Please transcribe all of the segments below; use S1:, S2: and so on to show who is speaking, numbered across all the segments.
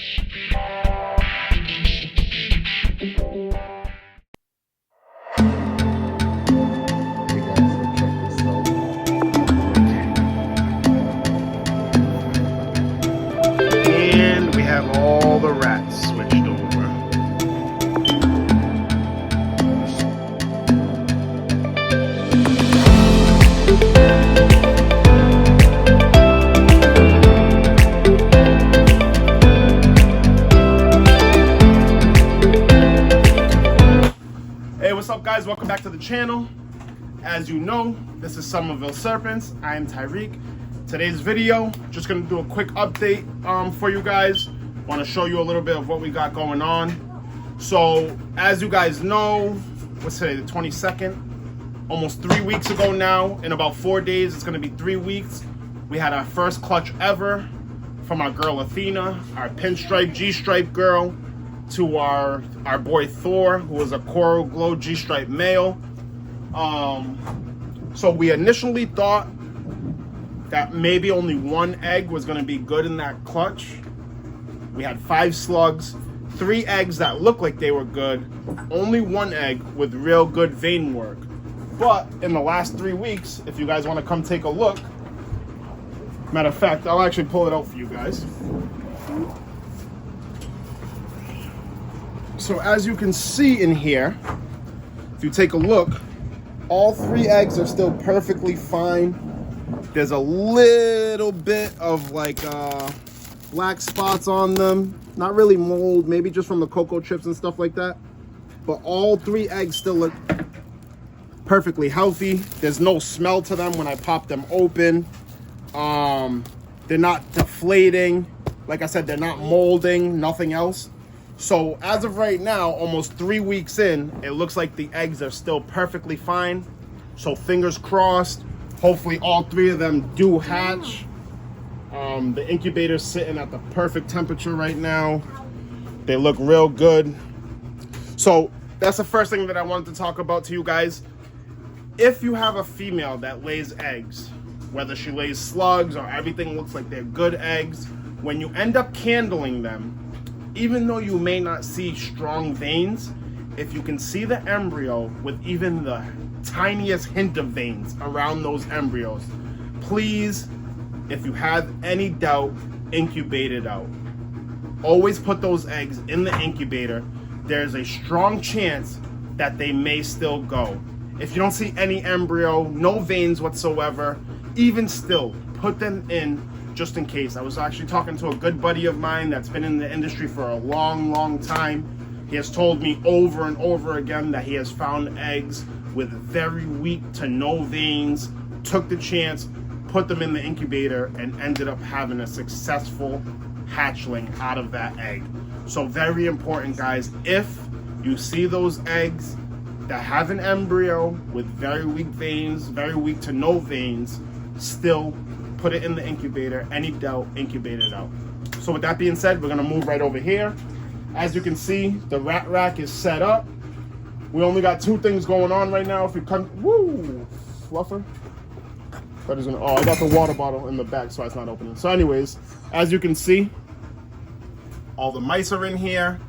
S1: And we have all the rats switched over. Hey, what's up guys? Welcome back to the channel. As you know, this is Somerville Serpents. I am Tyreek. Today's video, just gonna do a quick update for you guys. Want to show you a little bit of what we got going on. So, as you guys know, what's today, the 22nd? Almost 3 weeks ago now. In about 4 days, it's gonna be 3 weeks. We had our first clutch ever from our girl Athena, our pinstripe G-stripe girl, to our boy Thor, who was a coral glow G-stripe male. So we initially thought that maybe only one egg was going to be good in that clutch. We had 5 slugs, 3 eggs that looked like they were good, only 1 egg with real good vein work. But in the last 3 weeks, if you guys want to come take a look, matter of fact, I'll actually pull it out for you guys. So as you can see in here, if you take a look, all 3 eggs are still perfectly fine. There's a little bit of like black spots on them. Not really mold, maybe just from the cocoa chips and stuff like that. But all 3 eggs still look perfectly healthy. There's no smell to them when I pop them open. They're not deflating. Like I said, they're not molding, nothing else. So as of right now, almost 3 weeks in, it looks like the eggs are still perfectly fine. So fingers crossed. Hopefully all 3 of them do hatch. The incubator's sitting at the perfect temperature right now. They look real good. So that's the first thing that I wanted to talk about to you guys. If you have a female that lays eggs, whether she lays slugs or everything looks like they're good eggs, when you end up candling them, even though you may not see strong veins, if you can see the embryo with even the tiniest hint of veins around those embryos, please, if you have any doubt, incubate it out. Always put those eggs in the incubator. There's a strong chance that they may still go. If you don't see any embryo, no veins whatsoever, even still, put them in just in case. I was actually talking to a good buddy of mine that's been in the industry for a long time. He has told me over and over again that he has found eggs with very weak to no veins, took the chance, put them in the incubator, and ended up having a successful hatchling out of that egg. So very important, guys. If you see those eggs that have an embryo with very weak veins, very weak to no veins, still put it in the incubator. Any doubt, incubate it out. So with that being said, we're gonna move right over here. As you can see, the rat rack is set up. We only got 2 things going on right now. If you come, woo, fluffer. That isn't, oh, I got the water bottle in the back, so it's not opening. So anyways, as you can see, all the mice are in here.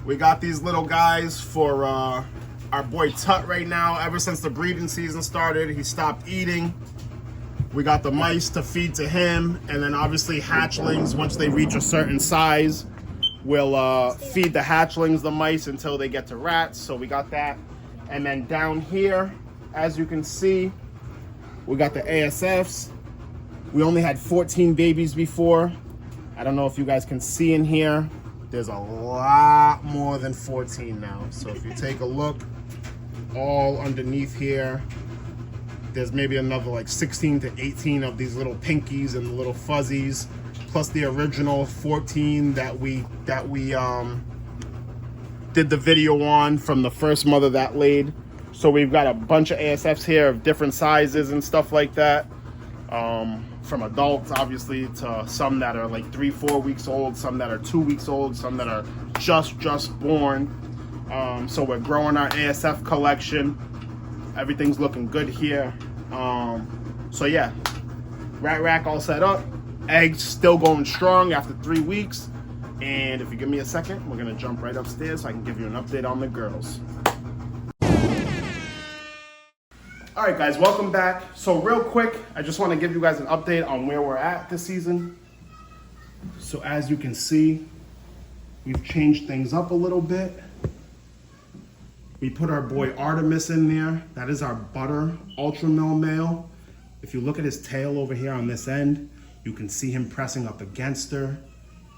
S1: We got these little guys for our boy Tut right now. Ever since the breeding season started, he stopped eating. We got the mice to feed to him, and then obviously hatchlings, once they reach a certain size, we'll feed the hatchlings the mice until they get to rats. So we got that. And then down here, as you can see, we got the ASFs. We only had 14 babies before. I don't know if you guys can see in here. There's a lot more than 14 now. So if you take a look, all underneath here, there's maybe another like 16 to 18 of these little pinkies and little fuzzies, plus the original 14 that we did the video on from the first mother that laid. So we've got a bunch of ASFs here of different sizes and stuff like that. From adults, obviously, to some that are like 3-4 weeks old, some that are 2 weeks old, some that are just born. So we're growing our ASF collection. Everything's looking good here. So yeah, rat rack all set up. Eggs still going strong after 3 weeks. And if you give me a second, we're gonna jump right upstairs so I can give you an update on the girls. All right, guys, welcome back. So real quick, I just want to give you guys an update on where we're at this season. So as you can see, we've changed things up a little bit. We put our boy Artemis in there. That is our butter ultra male. If you look at his tail over here on this end, you can see him pressing up against her.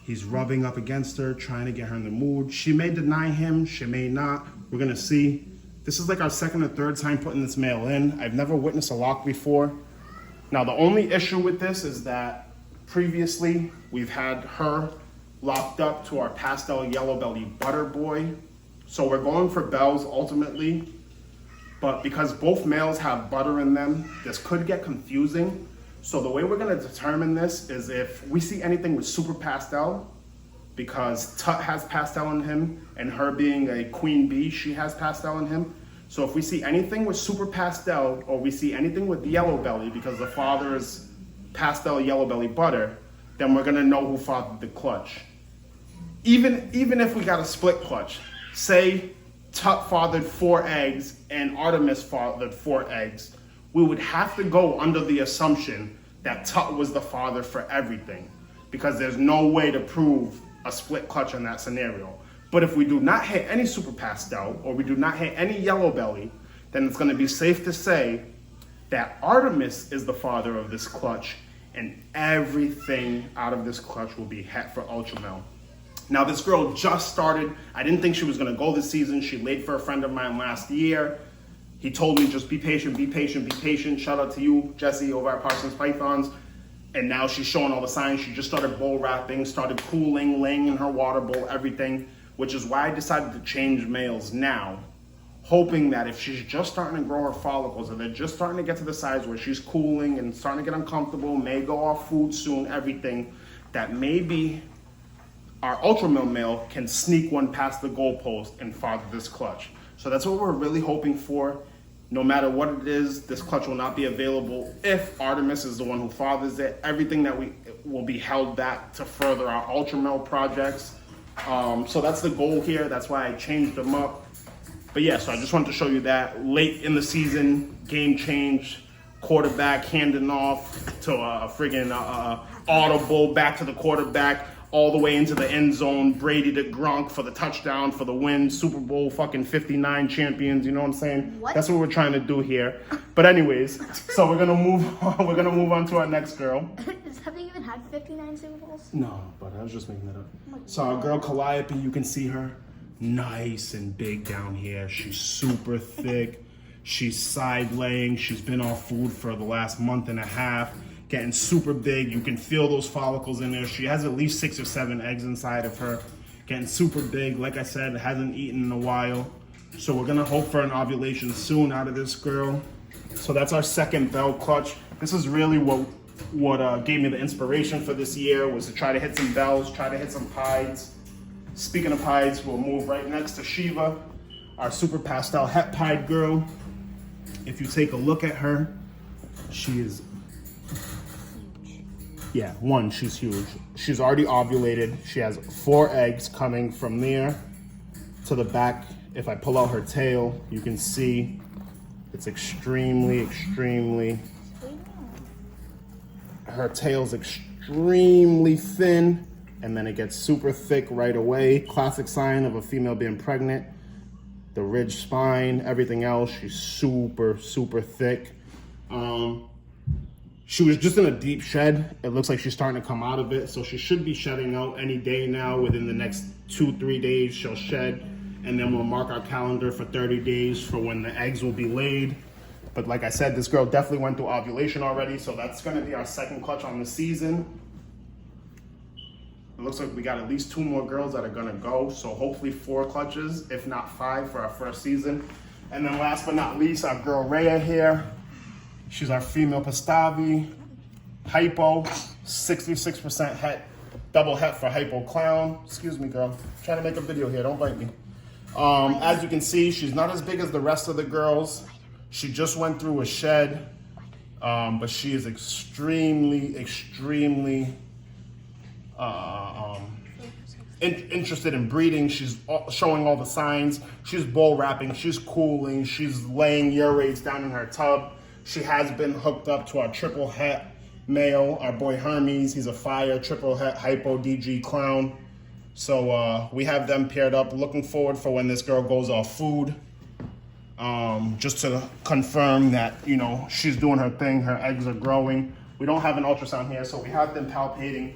S1: He's rubbing up against her, trying to get her in the mood. She may deny him, she may not. We're gonna see. This is like our second or third time putting this male in. I've never witnessed a lock before. Now, the only issue with this is that previously we've had her locked up to our pastel yellow belly butter boy. So we're going for bells ultimately, but because both males have butter in them, this could get confusing. So the way we're gonna determine this is if we see anything with super pastel, because Tut has pastel in him, and her being a queen bee, she has pastel in him. So if we see anything with super pastel, or we see anything with yellow belly, because the father is pastel yellow belly butter, then we're gonna know who fathered the clutch. Even if we got a split clutch, say Tut fathered 4 eggs and Artemis fathered 4 eggs, we would have to go under the assumption that Tut was the father for everything, because there's no way to prove a split clutch in that scenario. But if we do not hit any super pastel, or we do not hit any yellow belly, then it's gonna be safe to say that Artemis is the father of this clutch, and everything out of this clutch will be het for ultra male. Now, this girl just started. I didn't think she was gonna go this season. She laid for a friend of mine last year. He told me just be patient, be patient, be patient. Shout out to you, Jesse, over at Parsons Pythons. And now she's showing all the signs. She just started bowl wrapping, started cooling, laying in her water bowl, everything, which is why I decided to change males now, hoping that if she's just starting to grow her follicles and they're just starting to get to the size where she's cooling and starting to get uncomfortable, may go off food soon, everything, that maybe our ultra male can sneak one past the goalpost and father this clutch. So that's what we're really hoping for. No matter what it is, this clutch will not be available if Artemis is the one who fathers it. Everything that we will be held back to further our ultra male projects. So that's the goal here. That's why I changed them up. But yeah, so I just wanted to show you that late in the season, game change, quarterback handing off to a friggin' audible back to the quarterback, all the way into the end zone, Brady to Gronk for the touchdown, for the win, Super Bowl fucking 59 champions, you know what I'm saying?
S2: What?
S1: That's what we're trying to do here. But anyways, so we're gonna move on to our next girl.
S2: Have they even had 59 Super Bowls?
S1: No, but I was just making that up.
S2: my
S1: So our girl Calliope, you can see her nice and big down here. She's super thick. She's side laying. She's been off food for the last month and a half. Getting super big. You can feel those follicles in there. She has at least 6 or 7 eggs inside of her. Getting super big. Like I said, hasn't eaten in a while. So we're gonna hope for an ovulation soon out of this girl. So that's our second bell clutch. This is really what gave me the inspiration for this year, was to try to hit some bells, try to hit some pieds. Speaking of pieds, we'll move right next to Shiva, our super pastel het pied girl. If you take a look at her, she is, yeah, one, she's huge. She's already ovulated. She has 4 eggs coming from there to the back. If I pull out her tail, you can see it's extremely, her tail's extremely thin, and then it gets super thick right away. Classic sign of a female being pregnant. The ridge spine, everything else, she's super thick. She was just in a deep shed. It looks like she's starting to come out of it, so she should be shedding out any day now. Within the next 2-3 days, she'll shed, and then we'll mark our calendar for 30 days for when the eggs will be laid. But like I said, this girl definitely went through ovulation already, so that's gonna be our second clutch on the season. It looks like we got at least 2 more girls that are gonna go, so hopefully 4 clutches, if not 5, for our first season. And then last but not least, our girl Rhea here. She's our female Pastavi, hypo, 66% het, double het for hypo clown. Excuse me, girl. I'm trying to make a video here, don't bite me. As you can see, she's not as big as the rest of the girls. She just went through a shed, but she is extremely interested in breeding. She's showing all the signs. She's bull wrapping. She's cooling. She's laying urates down in her tub. She has been hooked up to our triple het male, our boy Hermes. He's a fire triple het hypo DG clown. So we have them paired up. Looking forward for when this girl goes off food. Just to confirm that, you know, she's doing her thing. Her eggs are growing. We don't have an ultrasound here, so we have them palpating.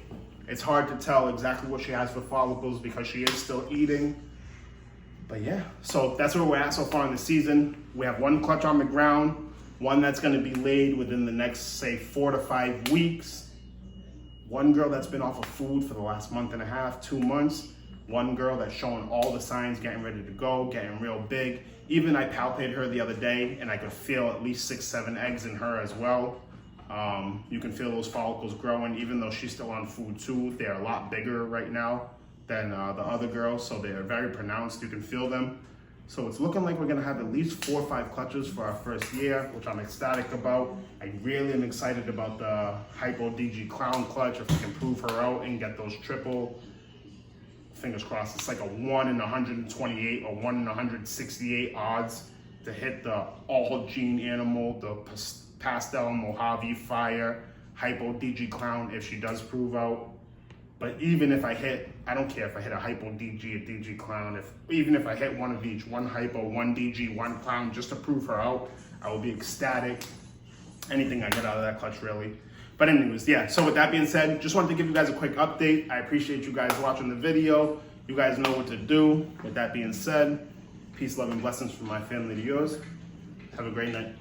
S1: It's hard to tell exactly what she has for follicles because she is still eating. But yeah, so that's where we're at so far in the season. We have one clutch on the ground, one that's going to be laid within the next, say, 4 to 5 weeks. One girl that's been off of food for the last month and a half, 2 months. One girl that's showing all the signs, getting ready to go, getting real big. Even I palpated her the other day and I could feel at least 6, 7 eggs in her as well. You can feel those follicles growing, even though she's still on food too. They're a lot bigger right now than the other girls, so they're very pronounced. You can feel them. So it's looking like we're gonna have at least 4 or 5 clutches for our first year, which I'm ecstatic about. I really am excited about the Hypo DG Clown clutch. If we can prove her out and get those triple, fingers crossed, it's like a 1 in 128 or 1 in 168 odds to hit the all gene animal, the Pastel Mojave Fire Hypo DG Clown if she does prove out. But even if I hit, I don't care if I hit a Hypo DG, a DG Clown, even if I hit one of each, 1 Hypo, 1 DG, 1 Clown, just to prove her out, I will be ecstatic. Anything I get out of that clutch, really. But anyways, yeah, so with that being said, just wanted to give you guys a quick update. I appreciate you guys watching the video. You guys know what to do. With that being said, peace, love, and blessings from my family to yours. Have a great night.